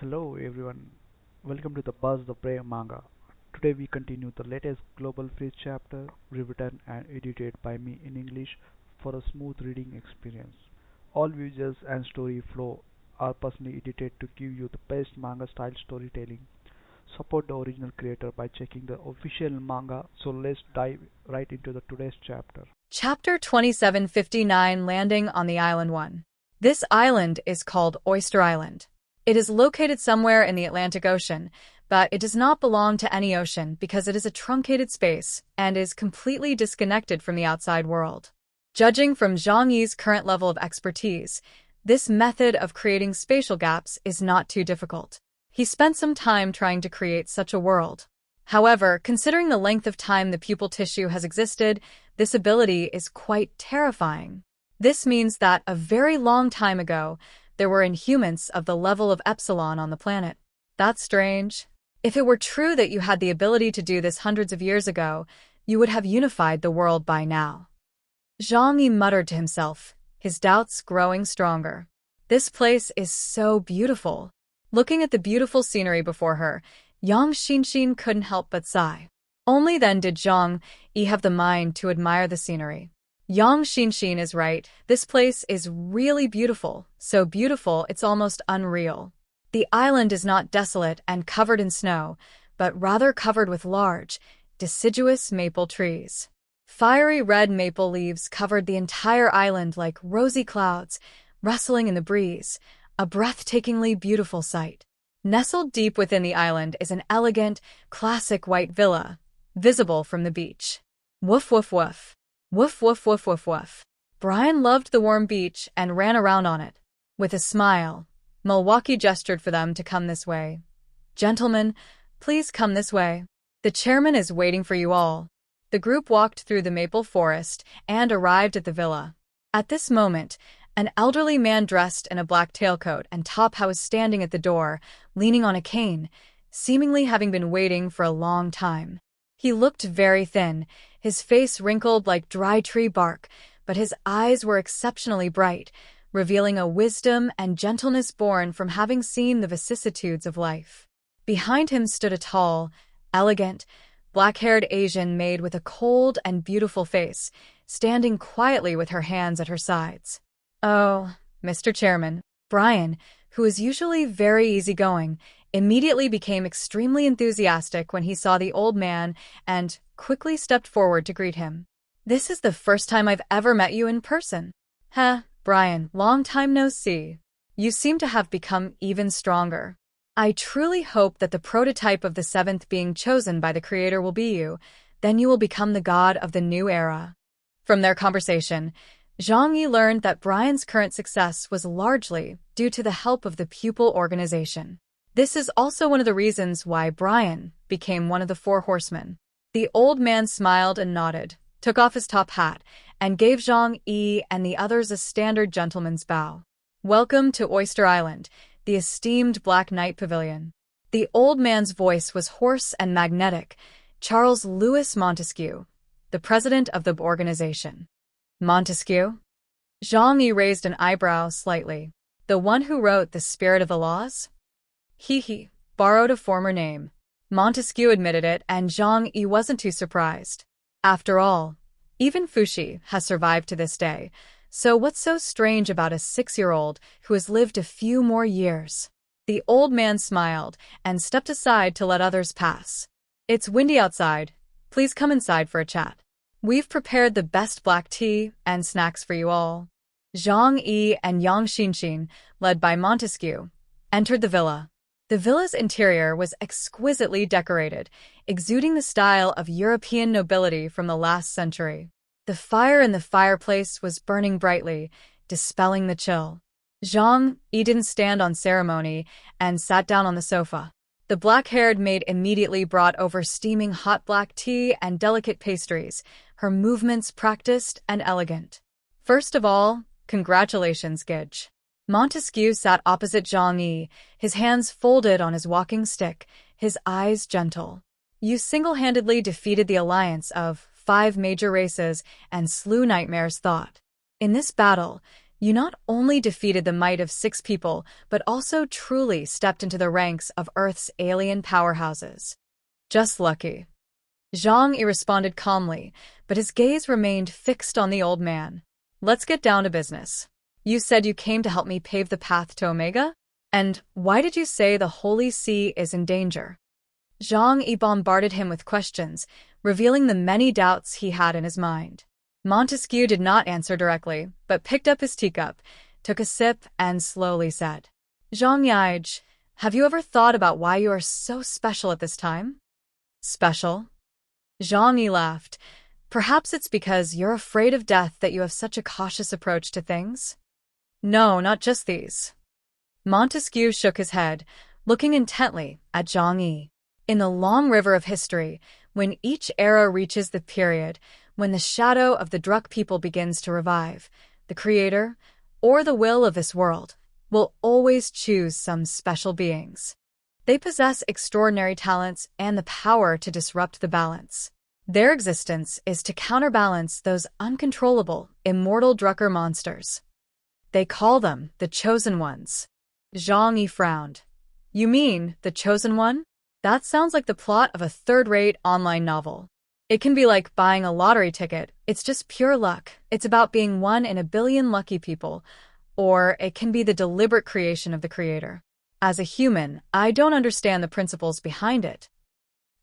Hello everyone, welcome to the Buzz the Prey Manga. Today we continue the latest Global Freeze chapter, rewritten and edited by me in English for a smooth reading experience. All visuals and story flow are personally edited to give you the best manga style storytelling. Support the original creator by checking the official manga. So let's dive right into the today's chapter. Chapter 2759 Landing on the Island 1. This island is called Oyster Island. It is located somewhere in the Atlantic Ocean, but it does not belong to any ocean because it is a truncated space and is completely disconnected from the outside world. Judging from Zhang Yi's current level of expertise, this method of creating spatial gaps is not too difficult. He spent some time trying to create such a world. However, considering the length of time the pupil tissue has existed, this ability is quite terrifying. This means that a very long time ago, there were inhumans of the level of Epsilon on the planet. That's strange. If it were true that you had the ability to do this hundreds of years ago, you would have unified the world by now. Zhang Yi muttered to himself, his doubts growing stronger. This place is so beautiful. Looking at the beautiful scenery before her, Yang Xinxin couldn't help but sigh. Only then did Zhang Yi have the mind to admire the scenery. Yang Xinxin is right, this place is really beautiful, so beautiful it's almost unreal. The island is not desolate and covered in snow, but rather covered with large, deciduous maple trees. Fiery red maple leaves covered the entire island like rosy clouds, rustling in the breeze, a breathtakingly beautiful sight. Nestled deep within the island is an elegant, classic white villa, visible from the beach. Woof woof woof. Woof woof woof woof woof. Brian loved the warm beach and ran around on it. With a smile, Milwaukee gestured for them to come this way. Gentlemen, please come this way. The chairman is waiting for you all. The group walked through the maple forest and arrived at the villa. At this moment, an elderly man dressed in a black tailcoat and top hat was standing at the door, leaning on a cane, seemingly having been waiting for a long time. He looked very thin, his face wrinkled like dry tree bark, but his eyes were exceptionally bright, revealing a wisdom and gentleness born from having seen the vicissitudes of life. Behind him stood a tall, elegant, black-haired Asian maid with a cold and beautiful face, standing quietly with her hands at her sides. "Oh, Mr. Chairman." Brian, who is usually very easygoing, immediately became extremely enthusiastic when he saw the old man and quickly stepped forward to greet him. "This is the first time I've ever met you in person." Brian, long time no see. You seem to have become even stronger. I truly hope that the prototype of the seventh being chosen by the creator will be you. Then you will become the god of the new era. From their conversation, Zhang Yi learned that Brian's current success was largely due to the help of the pupil organization. This is also one of the reasons why Brian became one of the four horsemen. The old man smiled and nodded, took off his top hat, and gave Zhang Yi and the others a standard gentleman's bow. "Welcome to Oyster Island, the esteemed Black Knight Pavilion." The old man's voice was hoarse and magnetic. Charles Louis Montesquieu, the president of the organization. "Montesquieu?" Zhang Yi raised an eyebrow slightly. "The one who wrote The Spirit of the Laws?" He borrowed a former name. Montesquieu admitted it, and Zhang Yi wasn't too surprised. After all, even Fuxi has survived to this day, so what's so strange about a 6-year-old who has lived a few more years? The old man smiled and stepped aside to let others pass. "It's windy outside. Please come inside for a chat. We've prepared the best black tea and snacks for you all." Zhang Yi and Yang Xinxin, led by Montesquieu, entered the villa. The villa's interior was exquisitely decorated, exuding the style of European nobility from the last century. The fire in the fireplace was burning brightly, dispelling the chill. Zhang Yi didn't stand on ceremony and sat down on the sofa. The black-haired maid immediately brought over steaming hot black tea and delicate pastries, her movements practiced and elegant. "First of all, congratulations, Gidge." Montesquieu sat opposite Zhang Yi, his hands folded on his walking stick, his eyes gentle. "You single-handedly defeated the alliance of 5 major races and slew Nightmare's thought. In this battle, You not only defeated the might of 6 people, but also truly stepped into the ranks of Earth's alien powerhouses. Just lucky. Zhang Yi responded calmly, but his gaze remained fixed on the old man. Let's get down to business. You said you came to help me pave the path to Omega? And why did you say the Holy See is in danger? Zhang Yi bombarded him with questions, revealing the many doubts he had in his mind. Montesquieu did not answer directly, but picked up his teacup, took a sip, and slowly said, Zhang Yi, have you ever thought about why you are so special at this time? Special? Zhang Yi laughed. Perhaps it's because you're afraid of death that you have such a cautious approach to things? No, not just these. Montesquieu shook his head, looking intently at Zhang Yi. In the long river of history, when each era reaches the period when the shadow of the Druk people begins to revive, the creator, or the will of this world, will always choose some special beings. They possess extraordinary talents and the power to disrupt the balance. Their existence is to counterbalance those uncontrollable, immortal Drucker monsters. They call them the Chosen Ones. Zhang Yi frowned. You mean, the Chosen One? That sounds like the plot of a third-rate online novel. It can be like buying a lottery ticket. It's just pure luck. It's about being one in a billion lucky people. Or it can be the deliberate creation of the creator. As a human, I don't understand the principles behind it.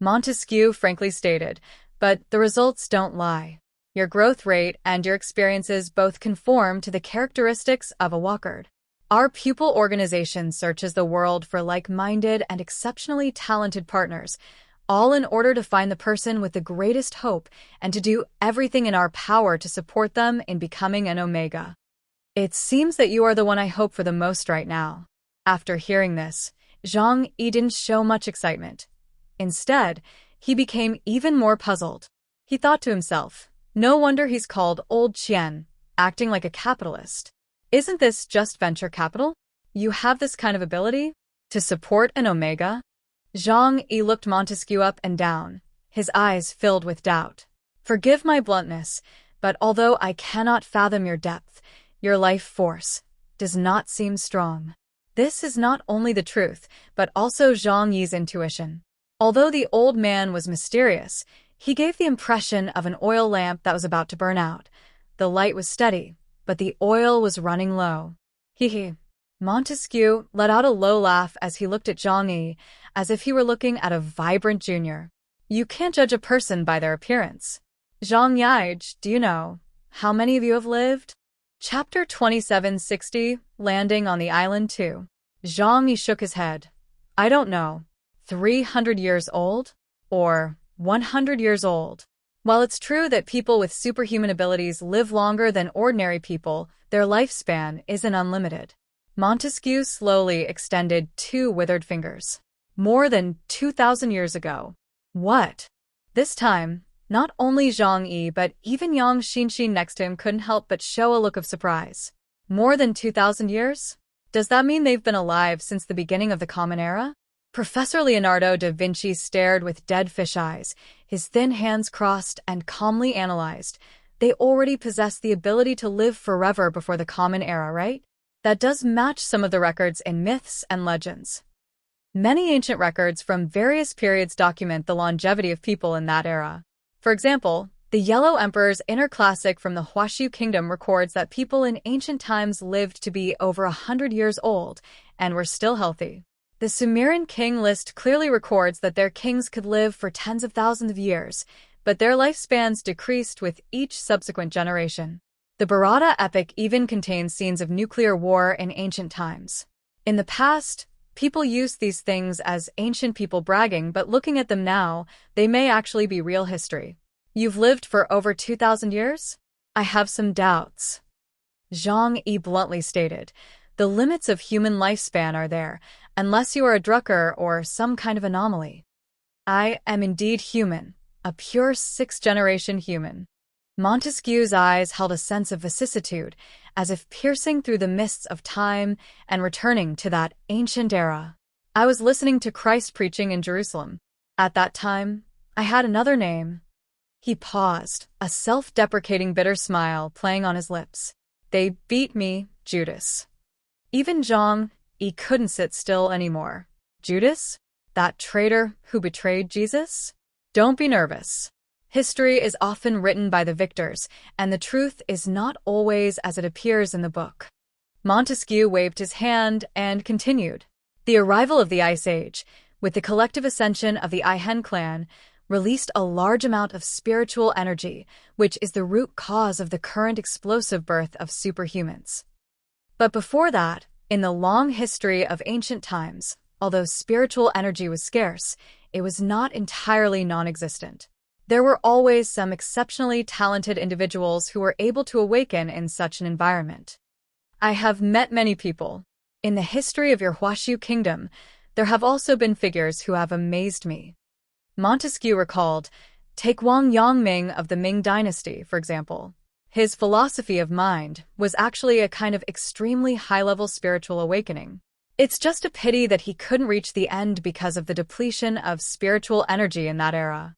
Montesquieu frankly stated, but the results don't lie. Your growth rate and your experiences both conform to the characteristics of a Overpowered. Our pupil organization searches the world for like-minded and exceptionally talented partners, all in order to find the person with the greatest hope and to do everything in our power to support them in becoming an Omega. It seems that you are the one I hope for the most right now. After hearing this, Zhang Yi didn't show much excitement. Instead, he became even more puzzled. He thought to himself, no wonder he's called Old Qian, acting like a capitalist. Isn't this just venture capital? You have this kind of ability? To support an Omega? Zhang Yi looked Montesquieu up and down, his eyes filled with doubt. Forgive my bluntness, but although I cannot fathom your depth, your life force does not seem strong. This is not only the truth, but also Zhang Yi's intuition. Although the old man was mysterious, he gave the impression of an oil lamp that was about to burn out. The light was steady, but the oil was running low. Hee. Montesquieu let out a low laugh as he looked at Zhang Yi, as if he were looking at a vibrant junior. You can't judge a person by their appearance. Zhang Yi, do you know how many of you have lived? Chapter 2760, Landing on the Island 2. Zhang Yi shook his head. I don't know. 300 years old? Or 100 years old? While it's true that people with superhuman abilities live longer than ordinary people, their lifespan isn't unlimited. Montesquieu slowly extended 2 withered fingers. More than 2,000 years ago. What? This time, not only Zhang Yi but even Yang Xinxin next to him couldn't help but show a look of surprise. More than 2,000 years? Does that mean they've been alive since the beginning of the Common Era? Professor Leonardo da Vinci stared with dead fish eyes, his thin hands crossed, and calmly analyzed. They already possess the ability to live forever before the Common Era, right? That does match some of the records in myths and legends. Many ancient records from various periods document the longevity of people in that era. For example, the Yellow Emperor's Inner Classic from the Huashu Kingdom records that people in ancient times lived to be over 100 years old and were still healthy. The Sumerian king list clearly records that their kings could live for tens of thousands of years, but their lifespans decreased with each subsequent generation. The Bharata epic even contains scenes of nuclear war in ancient times. In the past, people used these things as ancient people bragging, but looking at them now, they may actually be real history. You've lived for over 2,000 years? I have some doubts. Zhang Yi bluntly stated, the limits of human lifespan are there, unless you are a Drucker or some kind of anomaly. I am indeed human, a pure 6th-generation human. Montesquieu's eyes held a sense of vicissitude, as if piercing through the mists of time and returning to that ancient era. I was listening to Christ preaching in Jerusalem. At that time, I had another name. He paused, a self-deprecating bitter smile playing on his lips. They beat me, Judas. Even Zhang Yi couldn't sit still anymore. Judas? That traitor who betrayed Jesus? Don't be nervous. History is often written by the victors, and the truth is not always as it appears in the book. Montesquieu waved his hand and continued. The arrival of the Ice Age, with the collective ascension of the Aihen clan, released a large amount of spiritual energy, which is the root cause of the current explosive birth of superhumans. But before that, in the long history of ancient times, although spiritual energy was scarce, it was not entirely non-existent. There were always some exceptionally talented individuals who were able to awaken in such an environment. I have met many people. In the history of your Huashu kingdom, there have also been figures who have amazed me. Montesquieu recalled, take Wang Yongming of the Ming dynasty, for example. His philosophy of mind was actually a kind of extremely high-level spiritual awakening. It's just a pity that he couldn't reach the end because of the depletion of spiritual energy in that era.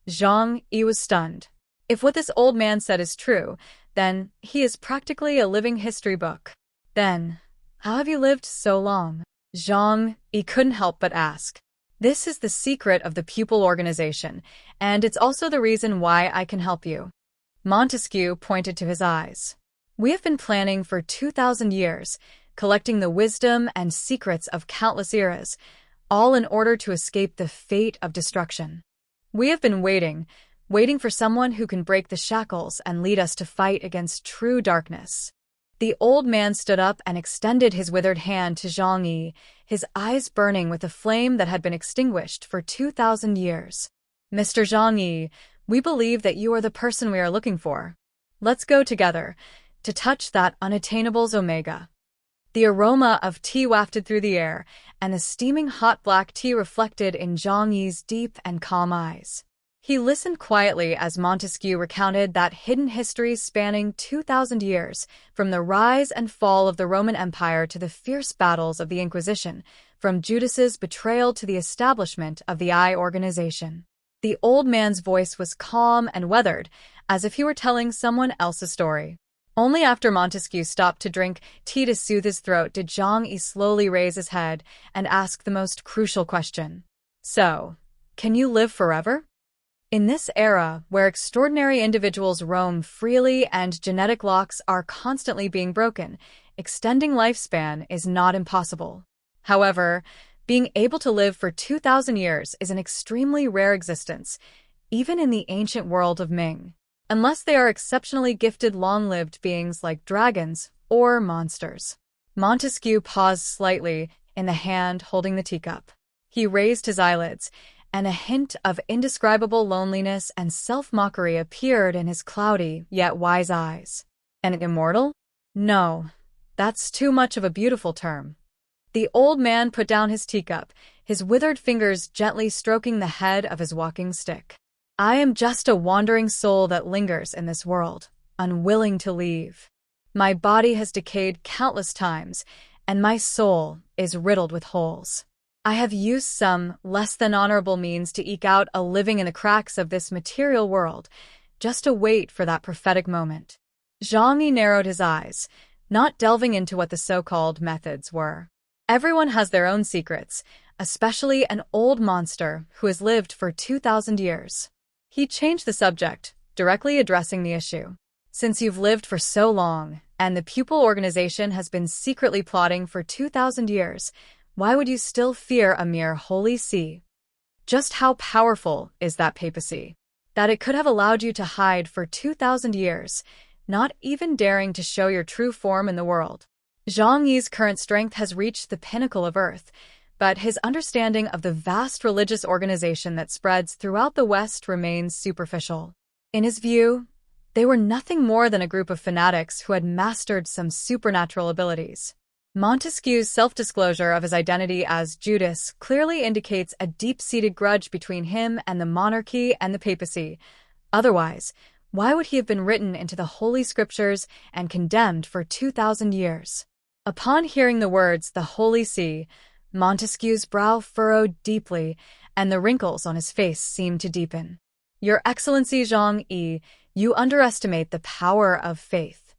Zhang Yi was stunned. If what this old man said is true, then he is practically a living history book. Then, how have you lived so long? Zhang Yi couldn't help but ask. This is the secret of the pupil organization, and it's also the reason why I can help you. Montesquieu pointed to his eyes. We have been planning for 2,000 years, collecting the wisdom and secrets of countless eras, all in order to escape the fate of destruction. We have been waiting for someone who can break the shackles and lead us to fight against true darkness. The old man stood up and extended his withered hand to Zhang Yi, his eyes burning with a flame that had been extinguished for 2,000 years. Mr. Zhang Yi, we believe that you are the person we are looking for. Let's go together to touch that unattainable Omega. The aroma of tea wafted through the air, and the steaming hot black tea reflected in Zhang Yi's deep and calm eyes. He listened quietly as Montesquieu recounted that hidden history spanning 2,000 years, from the rise and fall of the Roman Empire to the fierce battles of the Inquisition, from Judas's betrayal to the establishment of the I organization. The old man's voice was calm and weathered, as if he were telling someone else's story. Only after Montesquieu stopped to drink tea to soothe his throat did Zhang Yi slowly raise his head and ask the most crucial question. So, can you live forever? In this era, where extraordinary individuals roam freely and genetic locks are constantly being broken, extending lifespan is not impossible. However, being able to live for 2,000 years is an extremely rare existence, even in the ancient world of Ming, unless they are exceptionally gifted long-lived beings like dragons or monsters. Montesquieu paused slightly in the hand holding the teacup. He raised his eyelids, and a hint of indescribable loneliness and self-mockery appeared in his cloudy yet wise eyes. An immortal? No, that's too much of a beautiful term. The old man put down his teacup, his withered fingers gently stroking the head of his walking stick. I am just a wandering soul that lingers in this world, unwilling to leave. My body has decayed countless times, and my soul is riddled with holes. I have used some less than honorable means to eke out a living in the cracks of this material world, just to wait for that prophetic moment. Zhang Yi narrowed his eyes, not delving into what the so-called methods were. Everyone has their own secrets, especially an old monster who has lived for 2,000 years. He changed the subject, directly addressing the issue. Since you've lived for so long, and the pupil organization has been secretly plotting for 2,000 years, why would you still fear a mere holy see? Just how powerful is that papacy? That it could have allowed you to hide for 2,000 years, not even daring to show your true form in the world. Zhang Yi's current strength has reached the pinnacle of earth, but his understanding of the vast religious organization that spreads throughout the West remains superficial. In his view, they were nothing more than a group of fanatics who had mastered some supernatural abilities. Montesquieu's self-disclosure of his identity as Judas clearly indicates a deep-seated grudge between him and the monarchy and the papacy. Otherwise, why would he have been written into the Holy Scriptures and condemned for 2,000 years? Upon hearing the words, the Holy See, Montesquieu's brow furrowed deeply, and the wrinkles on his face seemed to deepen. Your Excellency Zhang Yi, you underestimate the power of faith.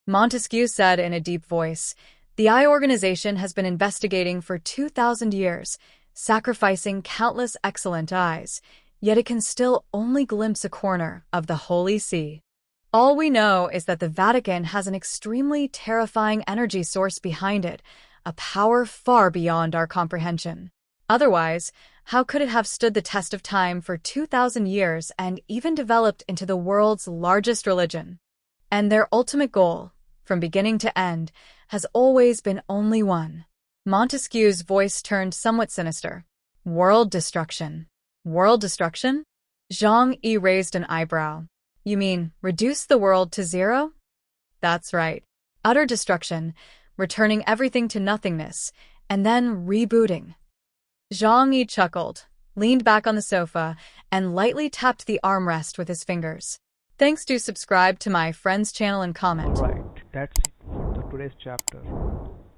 Montesquieu said in a deep voice, "The Eye organization has been investigating for 2,000 years, sacrificing countless excellent eyes, yet it can still only glimpse a corner of the Holy See. All we know is that the Vatican has an extremely terrifying energy source behind it, a power far beyond our comprehension. Otherwise, how could it have stood the test of time for 2,000 years and even developed into the world's largest religion? And their ultimate goal, from beginning to end, has always been only one." Montesquieu's voice turned somewhat sinister. "World destruction." "World destruction?" Zhang Yi raised an eyebrow. "You mean reduce the world to zero?" "That's right. Utter destruction, returning everything to nothingness, and then rebooting." Zhang Yi chuckled, leaned back on the sofa, and lightly tapped the armrest with his fingers. Thanks. Do subscribe to my friend's channel and comment. Alright, that's it for today's chapter.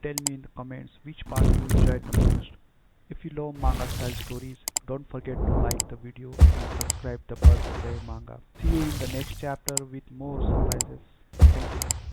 Tell me in the comments which part you enjoyed the most. If you love manga style stories, don't forget to like the video and subscribe the Buzz Play Manga. See you in the next chapter with more surprises. Thank you.